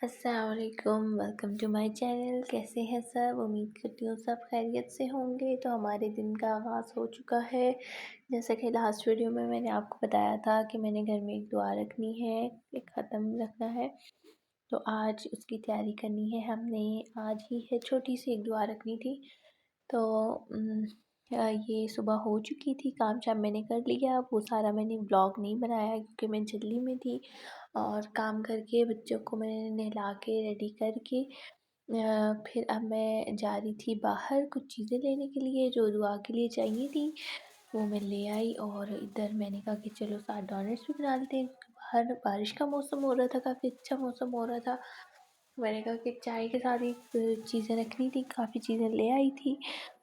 السلام علیکم، welcome to my channel. کیسے ہیں سب؟ امید کرتی ہوں سب خیریت سے ہوں گے۔ تو ہمارے دن کا آغاز ہو چکا ہے۔ جیسا کہ لاسٹ ویڈیو میں نے آپ کو بتایا تھا کہ میں نے گھر میں ایک دعا رکھنی ہے، ایک ختم رکھنا ہے، تو آج اس کی تیاری کرنی ہے۔ ہم نے آج ہی ہے چھوٹی سی ایک دعا رکھنی تھی، تو یہ صبح ہو چکی تھی، کام شام میں نے کر لیا۔ وہ سارا میں نے ولاگ نہیں بنایا کیونکہ میں جلدی میں تھی، اور کام کر کے بچوں کو میں نے نہلا کے ریڈی کر کے پھر اب میں جا رہی تھی باہر کچھ چیزیں لینے کے لیے جو دعا کے لیے چاہیے تھی، وہ میں لے آئی۔ اور ادھر میں نے کہا کہ چلو ساتھ ڈونٹس بھی بنا لیتے ہیں، باہر بارش کا موسم ہو رہا تھا، کافی اچھا موسم ہو رہا تھا۔ میں نے کہا کہ چائے کے ساتھ چیزیں رکھنی تھی، کافی چیزیں لے آئی تھی،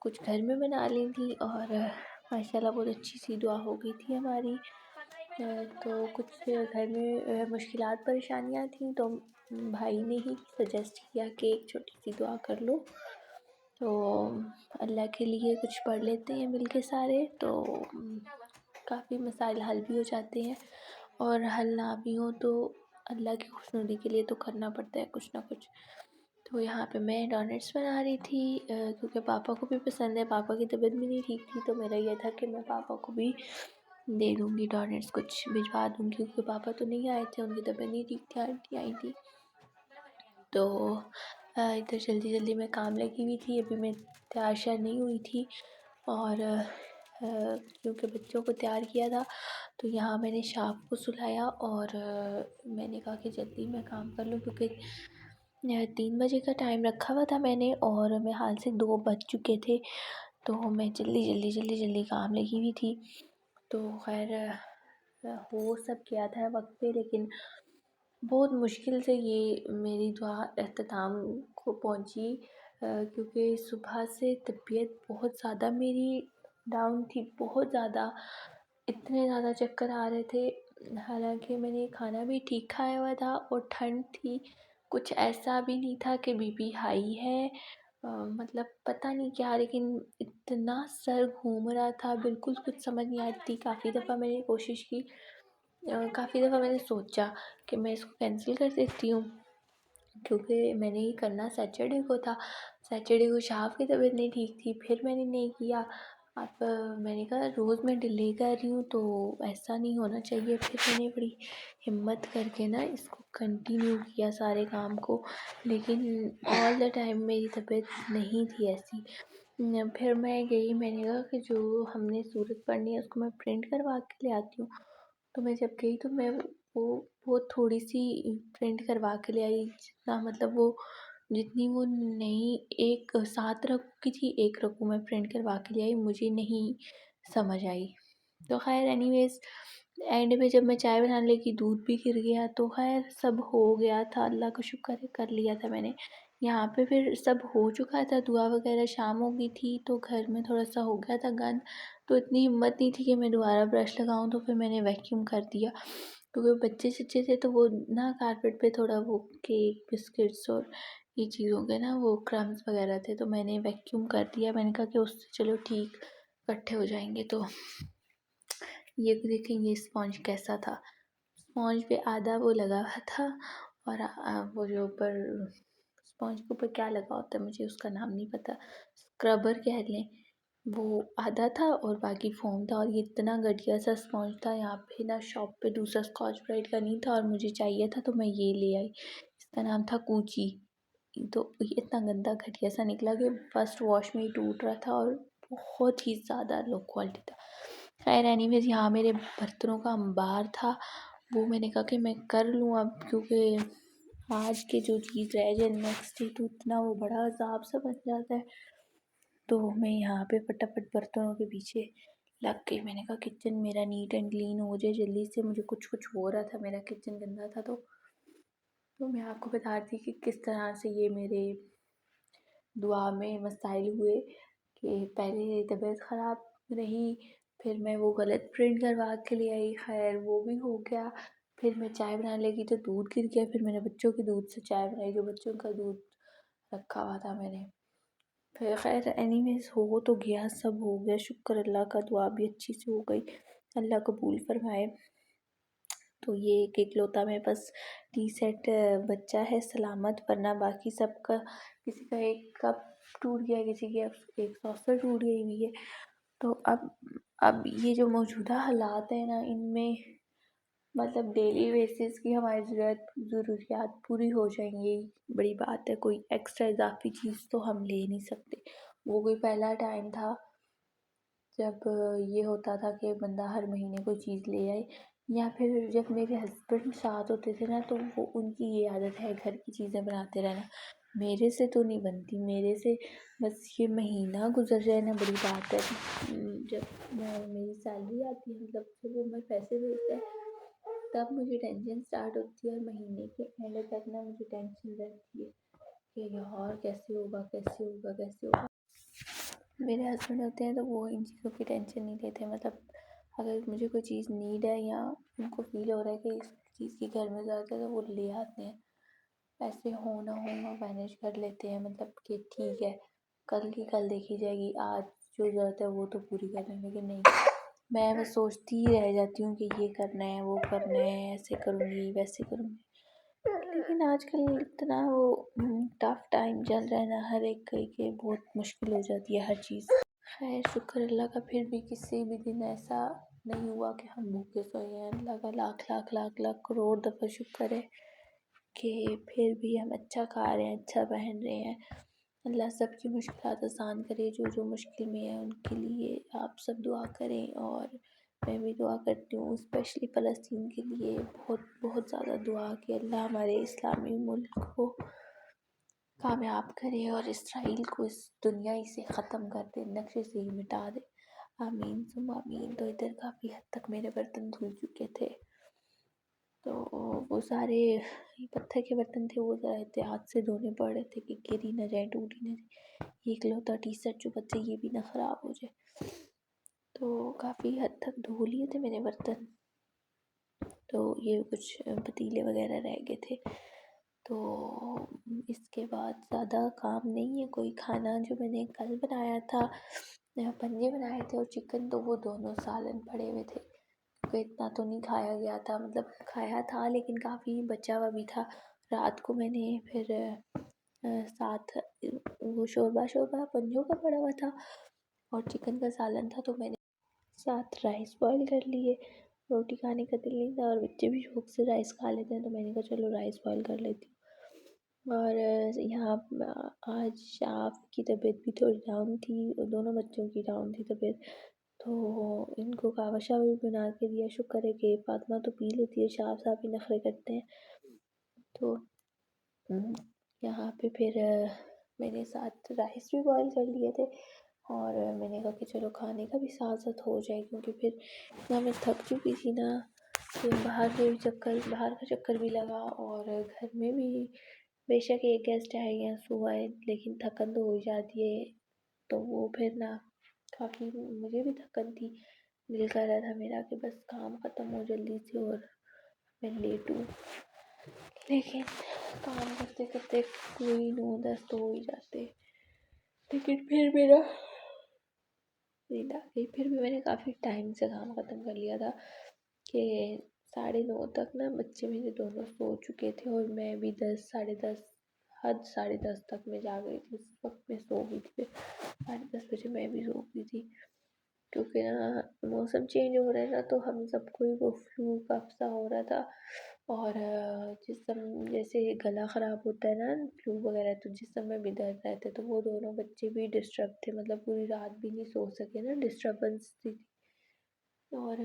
کچھ گھر میں بنا لی تھی، اور ماشاءاللہ بہت اچھی سی دعا ہو گئی تھی ہماری۔ تو کچھ گھر میں مشکلات پریشانیاں تھیں، تو بھائی نے ہی سجیسٹ کیا کہ ایک چھوٹی سی دعا کر لو، تو اللہ کے لیے کچھ پڑھ لیتے ہیں مل کے سارے، تو کافی مسائل حل بھی ہو جاتے ہیں، اور حل نہ بھی ہو تو اللہ کی خوشنودی کے لیے تو کرنا پڑتا ہے کچھ نہ کچھ۔ تو یہاں پہ میں ڈونٹس بنا رہی تھی کیونکہ پاپا کو بھی پسند ہے، پاپا کی طبیعت بھی نہیں ٹھیک تھی، تو میرا یہ تھا کہ میں پاپا کو بھی دے دوں گی ڈونٹس، کچھ بھجوا دوں گی، کیونکہ پاپا تو نہیں آئے تھے، ان کی طبیعت نہیں ٹھیک تھی، آنٹی آئی تھی۔ تو ادھر جلدی جلدی میں کام لگی ہوئی تھی، ابھی میں تیار شیار نہیں ہوئی تھی، اور کیونکہ بچوں کو تیار کیا تھا، تو یہاں میں نے شاپ کو سلایا، اور میں نے کہا کہ جلدی میں کام کر لوں، کیونکہ 3 بجے کا ٹائم رکھا ہوا تھا میں نے، اور میں حال سے 2 بج چکے تھے، تو میں جلدی کام لگی ہوئی تھی۔ تو خیر ہو سب کیا تھا وقت پہ، لیکن بہت مشکل سے یہ میری دعا اختتام کو پہنچی، کیونکہ صبح سے طبیعت بہت زیادہ میری ڈاؤن تھی، بہت زیادہ، اتنے زیادہ چکر آ رہے تھے، حالانکہ میں نے کھانا بھی ٹھیک کھایا ہوا تھا، اور ٹھنڈ تھی، کچھ ایسا بھی نہیں تھا کہ بی پی ہائی ہے، مطلب پتہ نہیں کیا، لیکن اتنا سر گھوم رہا تھا، بالکل کچھ سمجھ نہیں آ رہی تھی۔ کافی دفعہ میں نے کوشش کی، کافی دفعہ میں نے سوچا کہ میں اس کو کینسل کر دیتی ہوں، کیونکہ میں نے یہ کرنا سیٹرڈے کو تھا، سیٹرڈے کو شاف کی طبیعت نہیں ٹھیک تھی، پھر میں نے نہیں کیا۔ اب میں نے کہا روز میں ڈیلے کر رہی ہوں تو ایسا نہیں ہونا چاہیے، پھر میں نے بڑی ہمت کر کے نا اس کو کنٹینیو کیا سارے کام کو، لیکن آل دا ٹائم میری طبیعت نہیں تھی ایسی۔ پھر میں گئی، میں نے کہا کہ جو ہم نے صورت پڑھنی ہے اس کو میں پرنٹ کروا کے لے آتی ہوں، تو میں جب گئی تو میں وہ تھوڑی سی پرنٹ کروا کے لے آئی، جتنا مطلب وہ جتنی وہ نہیں، ایک 7 رقو کی تھی، ایک رقو میں پرنٹ کروا کے لے آئی، مجھے نہیں سمجھ آئی۔ تو خیر اینی ویز اینڈ میں جب میں چائے بنانے لگی دودھ بھی گر گیا، تو خیر سب ہو گیا تھا، اللہ کا شکر ہے کر لیا تھا میں نے۔ یہاں پہ پھر سب ہو چکا تھا، دعا وغیرہ شام ہو گئی تھی، تو گھر میں تھوڑا سا ہو گیا تھا گند، تو اتنی ہمت نہیں تھی کہ میں دوبارہ برش لگاؤں، تو پھر میں نے ویکیوم کر دیا، کیونکہ بچے سچے تھے تو وہ نا کارپیٹ پہ تھوڑا وہ کیک بسکٹس اور یہ چیزوں کے نا وہ کرمز وغیرہ تھے، تو میں نے ویکیوم کر دیا، میں نے کہا کہ اس سے چلو ٹھیک اکٹھے ہو جائیں گے۔ تو یہ دیکھیں یہ اسپونج کیسا تھا، اسپونج پہ آدھا وہ لگا ہوا تھا، اور وہ جو اوپر اسپونج کے اوپر کیا لگا ہوتا ہے مجھے اس کا نام نہیں پتہ، اسکربر کہہ لیں، وہ آدھا تھا اور باقی فوم تھا، اور یہ اتنا گھٹیا سا اسپونج تھا۔ یہاں پہ نا شاپ پہ دوسرا اسکاچ برائٹ کا نہیں تھا، اور مجھے چاہیے تھا تو میں یہ لے آئی، اس کا نام تھا کوچی، تو یہ اتنا گندا گھٹیا سا نکلا کہ فرسٹ واش میں ہی ٹوٹ رہا تھا، اور بہت ہی زیادہ لو کوالٹی تھا۔ خیر اینی ویز یہاں میرے برتنوں کا انبار تھا، وہ میں نے کہا کہ میں کر لوں اب، کیونکہ آج کے جو چیز رہ جائے نیکسٹ ڈے تو اتنا وہ بڑا عذاب سا بن جاتا ہے۔ تو میں یہاں پہ فٹافٹ برتنوں کے پیچھے لگ گئی، میں نے کہا کچن میرا نیٹ اینڈ کلین ہو جائے جلدی سے، مجھے کچھ ہو رہا تھا، میرا کچن گندا تھا، تو میں آپ کو بتا دی کہ کس طرح سے یہ میرے دعا میں مسائل ہوئے، کہ پہلے طبیعت خراب رہی، پھر میں وہ غلط پرنٹ کروا کے لے آئی، خیر وہ بھی ہو گیا، پھر میں چائے بنانے لگی تو دودھ گر گیا، پھر میں نے بچوں کے دودھ سے چائے بنائی، جو بچوں کا دودھ رکھا ہوا تھا میں نے، پھر خیر اینی ویز ہو تو گیا، سب ہو گیا، شکر اللہ کا، دعا بھی اچھی سے ہو گئی، اللہ قبول فرمائے۔ تو یہ ایک اکلوتا میرے پاس ٹی سیٹ بچہ ہے سلامت، ورنہ باقی سب کا کسی کا ایک کپ ٹوٹ گیا، کسی کی ایک سوسر ٹوٹ گئی ہوئی ہے۔ تو اب یہ جو موجودہ حالات ہیں نا، ان میں مطلب ڈیلی بیسس کی ہماری ضروریات پوری ہو جائیں گی، بڑی بات ہے۔ کوئی ایکسٹرا اضافی چیز تو ہم لے نہیں سکتے۔ وہ کوئی پہلا ٹائم تھا جب یہ ہوتا تھا کہ بندہ ہر مہینے کوئی چیز لے آئے، یا پھر جب میرے ہسبینڈ ساتھ ہوتے تھے نا، تو وہ ان کی یہ عادت ہے گھر کی چیزیں بناتے رہنا۔ میرے سے تو نہیں بنتی، میرے سے بس یہ مہینہ گزر جائے نا بڑی بات ہے۔ جب میری سیلری آتی ہے، مطلب جب وہ میرے پیسے بھیجتا ہے، تب مجھے ٹینشن سٹارٹ ہوتی ہے، اور مہینے کے اینڈ تک نا مجھے ٹینشن رہتی ہے کہ یار کیسے ہوگا کیسے ہوگا کیسے ہوگا۔ میرے ہسبینڈ ہوتے ہیں تو وہ ان چیزوں کی ٹینشن نہیں لیتے، مطلب اگر مجھے کوئی چیز نیڈ ہے یا ان کو فیل ہو رہا ہے کہ اس چیز کی گھر میں ضرورت ہے تو وہ لے آتے ہیں، ایسے ہو نہ ہو وہ مینیج کر لیتے ہیں، مطلب کہ ٹھیک ہے کل کی کل دیکھی جائے گی، آج جو ضرورت ہے وہ تو پوری کر رہے ہیں۔ لیکن نہیں، میں بس سوچتی ہی رہ جاتی ہوں کہ یہ کرنا ہے وہ کرنا ہے، ایسے کروں گی ویسے کروں گی۔ لیکن آج کل اتنا وہ ٹف ٹائم چل رہا ہے نا ہر ایک کے بہت مشکل ہو جاتی ہے ہر چیز۔ خیر شکر اللہ کا، پھر بھی کسی بھی دن ایسا نہیں ہوا کہ ہم بھوکے سوئے ہیں۔ اللہ کا لاکھ لاکھ لاکھ لاکھ کروڑ دفعہ شکر ہے کہ پھر بھی ہم اچھا کھا رہے ہیں، اچھا پہن رہے ہیں۔ اللہ سب کی مشکلات آسان کرے، جو مشکل میں ہے ان کے لیے آپ سب دعا کریں، اور میں بھی دعا کرتی ہوں اسپیشلی فلسطین کے لیے بہت بہت زیادہ دعا کہ اللہ ہمارے اسلامی ملک کو کامیاب کرے اور اسرائیل کو اس دنیا ہی سے ختم کر دے، نقشے سے ہی مٹا دے۔ آمین ثم آمین۔ تو ادھر کافی حد تک میرے برتن دھل چکے تھے، تو وہ سارے پتھر کے برتن تھے، وہ ذرا احتیاط سے دھونے پڑ رہے تھے کہ گر ہی نہ جائے، ٹوٹ ہی نہ جائے، یہ اکلوتا ٹی سیٹ جو بچے یہ بھی نہ خراب ہو جائے۔ تو کافی حد تک دھو لیے تھے میرے برتن، تو یہ کچھ پتیلے وغیرہ رہ گئے تھے۔ تو اس کے بعد زیادہ کام نہیں ہے کوئی۔ کھانا جو میں نے کل بنایا تھا، پنجے بنائے تھے اور چکن، تو وہ دونوں سالن پڑے ہوئے تھے، کیونکہ اتنا تو نہیں کھایا گیا تھا، مطلب کھایا تھا لیکن کافی بچا ہوا بھی تھا۔ رات کو میں نے پھر ساتھ وہ شوربہ پنجوں کا پڑا ہوا تھا اور چکن کا سالن تھا، تو میں نے ساتھ رائس بوائل کر لیے۔ روٹی کھانے کا دل نہیں تھا اور بچے بھی شوق سے رائس کھا لیتے ہیں، تو میں نے کہا چلو رائس بوائل کر لیتی ہوں۔ اور یہاں آج شاف کی طبیعت بھی تھوڑی ڈاؤن تھی، اور دونوں بچوں کی ڈاؤن تھی طبیعت، تو ان کو کہوہ شاہ بھی بنا کے دیا۔ شکر ہے کہ فاطمہ تو پی لیتی ہے، شاف صاحب ہی نخرے کرتے ہیں۔ تو یہاں پہ پھر میں نے ساتھ رائس بھی بوائل کر لیے تھے، اور میں نے کہا کہ چلو کھانے کا بھی ساتھ ساتھ ہو جائے، کیونکہ پھر اتنا میں تھک چکی تھی نا کہ باہر کا چکر بھی لگا، اور گھر میں بھی بے شک ایک گیسٹ آئے یا سو آئے لیکن تھکن تو ہو جاتی ہے، تو وہ پھر نا کافی مجھے بھی تھکن تھی، دل کر رہا تھا میرا کہ بس کام ختم ہو جلدی سے اور میں لیٹوں، لیکن کام کرتے کرتے کوئی 9-10 تو ہو ہی جاتے۔ لیکن پھر میرا نیند آ گئی، پھر بھی میں نے کافی ٹائم سے کام ختم کر لیا تھا کہ 9:30 تک نا بچے میرے دونوں سو چکے تھے، اور میں بھی 10 ساڑھے 10 حد 10:30 تک میں جا گئی تھی، اس وقت میں سو گئی تھی، پھر 10:30 بجے میں بھی سو گئی تھی، کیونکہ نا موسم چینج ہو رہا ہے نا، تو ہم سب کو ہی وہ فلو کفسا ہو رہا تھا، اور جسم جیسے گلا خراب ہوتا ہے نا فلو وغیرہ، تو جسم میں بھی درد رہتے، تو وہ دونوں بچے بھی ڈسٹرب تھے، مطلب پوری رات بھی نہیں سو سکے نا، ڈسٹربنس تھی، اور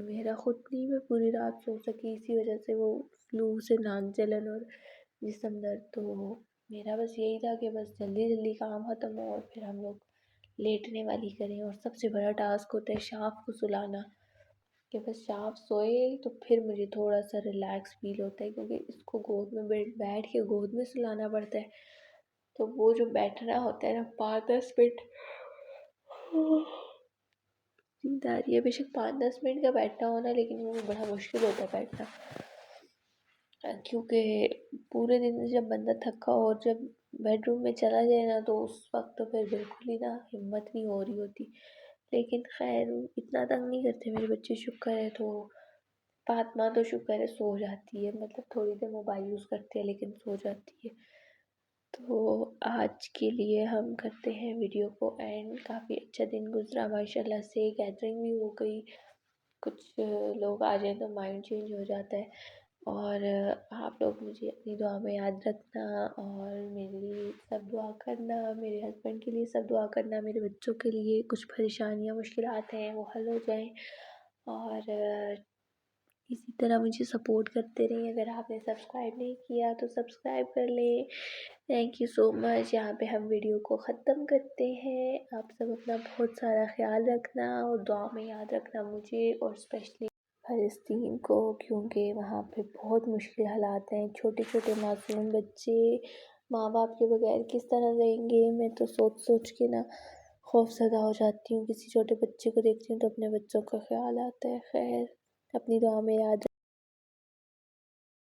میرا خود نہیں میں پوری رات سو سکی، اسی وجہ سے وہ فلو سے ناک جلن اور جسم درد، تو میرا بس یہی تھا کہ بس جلدی جلدی کام ختم ہو اور پھر ہم لوگ لیٹنے والی کریں، اور سب سے بڑا ٹاسک ہوتا ہے شاف کو سلانا، کہ بس شاف سوئے تو پھر مجھے تھوڑا سا ریلیکس فیل ہوتا ہے، کیونکہ اس کو گود میں بیٹھ کے گود میں سلانا پڑتا ہے، تو وہ جو بیٹھنا ہوتا ہے نا 5-10 منٹ، نیند آ رہی ہے، بے شک 5-10 منٹ کا بیٹھنا ہونا، لیکن وہ بڑا مشکل ہوتا ہے بیٹھنا، کیونکہ پورے دن جب بندہ تھکا ہو اور جب بیڈ روم میں چلا جائے نا، تو اس وقت تو پھر بالکل ہی نا ہمت نہیں ہو رہی ہوتی، لیکن خیر اتنا تنگ نہیں کرتے میرے بچے، شکر ہے، تو فاطمہ تو شکر ہے سو جاتی ہے، مطلب تھوڑی دیر موبائل یوز کرتی ہے لیکن سو جاتی ہے۔ تو آج کے لیے ہم کرتے ہیں ویڈیو کو اینڈ۔ کافی اچھا دن گزرا ماشاءاللہ سے، گیدرنگ بھی ہو گئی، کچھ لوگ آ جائیں تو مائنڈ چینج ہو جاتا ہے۔ اور آپ لوگ مجھے اپنی دعا میں یاد رکھنا، اور میرے لیے سب دعا کرنا، میرے ہسبینڈ کے لیے سب دعا کرنا، میرے بچوں کے لیے کچھ پریشانیاں مشکلات ہیں وہ حل ہو جائیں، اور اسی طرح مجھے سپورٹ کرتے رہیں۔ اگر آپ نے سبسکرائب نہیں کیا تو سبسکرائب کر لیں۔ تھینک یو سو مچ۔ یہاں پہ ہم ویڈیو کو ختم کرتے ہیں۔ آپ سب اپنا بہت سارا خیال رکھنا، اور دعا میں یاد رکھنا مجھے، اور اسپیشلی فلسطین کو، کیونکہ وہاں پہ بہت مشکل حالات ہیں۔ چھوٹے چھوٹے معصوم بچے ماں باپ کے بغیر کس طرح رہیں گے؟ میں تو سوچ سوچ کے نا خوف زدہ ہو جاتی ہوں، کسی چھوٹے بچے کو دیکھتی ہوں تو اپنے بچوں کا خیال آتا ہے۔ خیر، اپنی دعا میں یاد